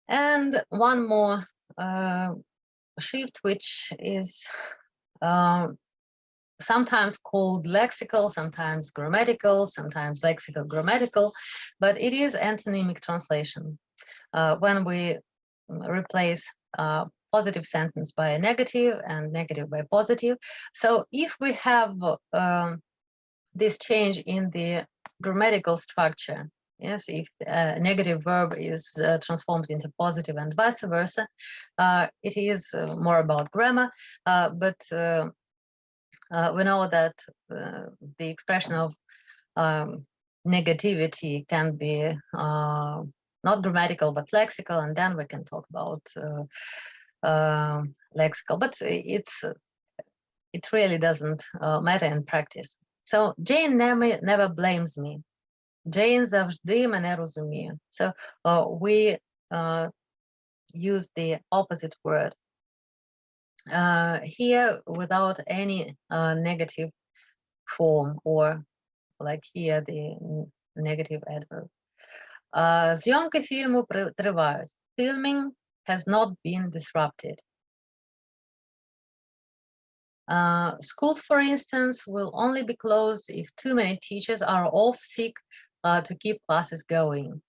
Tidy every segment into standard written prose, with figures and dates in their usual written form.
And one more shift, which is sometimes called lexical, sometimes grammatical, sometimes lexical grammatical, but it is antonymic translation. When we replace positive sentence by a negative and negative by positive. So if we have this change in the grammatical structure, yes, if a negative verb is transformed into positive and vice versa, it is more about grammar, but we know that the expression of negativity can be not grammatical but lexical, and then we can talk about lexical, but it really doesn't matter in practice. So Jane never blames me. Jane завжди мене розуміє. So we use the opposite word here without any negative form, or like here the negative adverb. Зйомки фільму тривають. Filming has not been disrupted. Schools, for instance, will only be closed if too many teachers are off sick to keep classes going.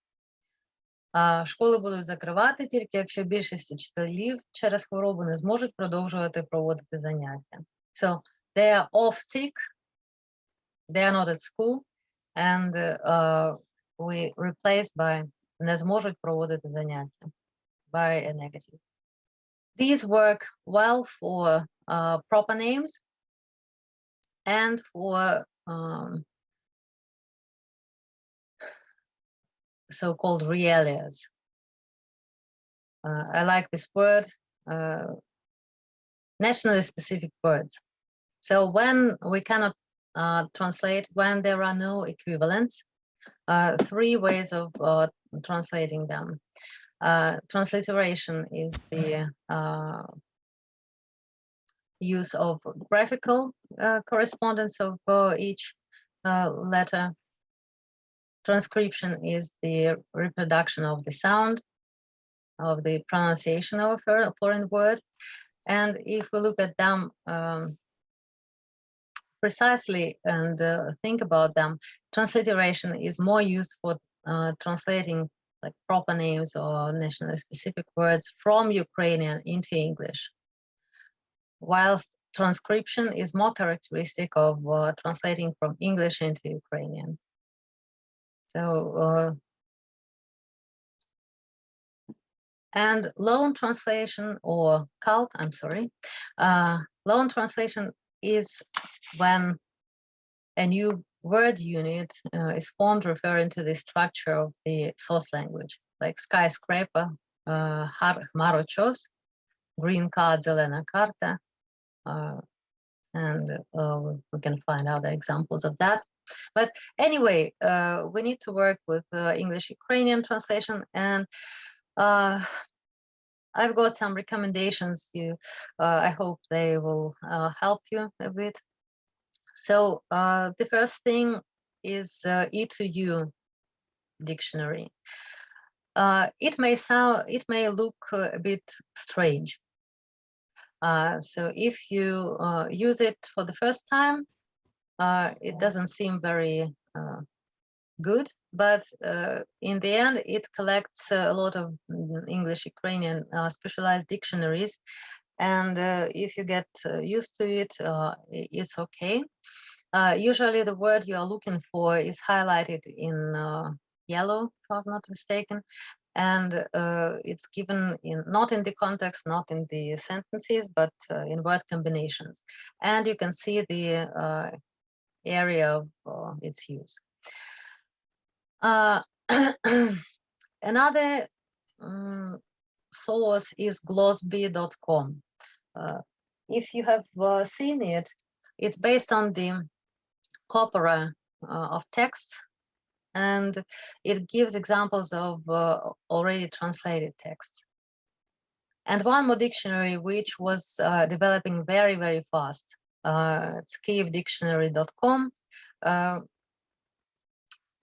Школи будуть закривати тільки, якщо більшість учителів через хворобу не зможуть продовжувати проводити заняття. So they are off sick, they are not at school, and we replace by не зможуть проводити заняття by a negative. These work well for proper names and for so-called realias. I like this word, nationally specific words. So when we cannot translate, when there are no equivalents, three ways of translating them. Transliteration is the use of graphical correspondence of each letter. Transcription is the reproduction of the sound, of the pronunciation of a foreign word. And if we look at them precisely and think about them, transliteration is more used for translating like proper names or nationally specific words from Ukrainian into English, whilst transcription is more characteristic of translating from English into Ukrainian. So, and loan translation or calc, I'm sorry, loan translation is when a new word unit is formed referring to the structure of the source language, like skyscraper, хмарочос, green card, зелена карта, and we can find other examples of that. But anyway, we need to work with English-Ukrainian translation, and I've got some recommendations. I hope they will help you a bit. So the first thing is E2U dictionary. It may look a bit strange. So if you use it for the first time, it doesn't seem very good, but in the end, it collects a lot of English-Ukrainian specialized dictionaries. And if you get used to it, it's okay. Usually the word you are looking for is highlighted in yellow, if I'm not mistaken. And it's given in not in the context, not in the sentences, but in word combinations. And you can see the area of its use. Another source is glossb.com. If you have seen it, it's based on the corpora of texts, and it gives examples of already translated texts. And one more dictionary which was developing very, very fast. It's kievdictionary.com.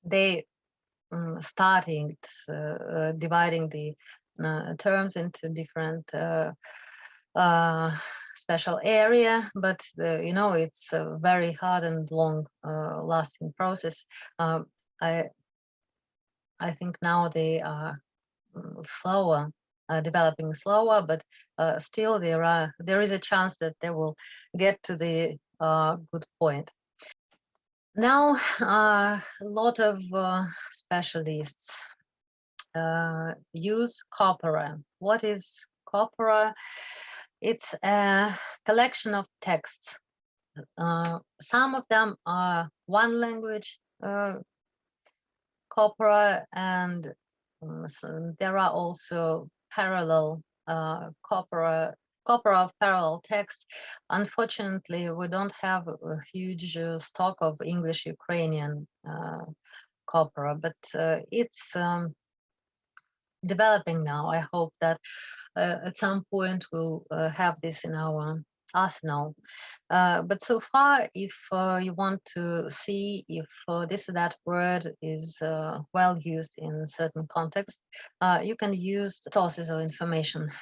They started dividing the terms into different special area, but it's a very hard and long lasting process. I I think now they are slower, developing slower, but still there is a chance that they will get to the good point. Now, a lot of specialists use corpora. What is corpora? It's a collection of texts. Some of them are one language corpora, and so there are also parallel corpora of parallel text. Unfortunately, we don't have a huge stock of English Ukrainian corpora, but it's developing now. I hope that at some point we'll have this in our arsenal. But so far, if you want to see if this or that word is well used in certain context, you can use sources of information.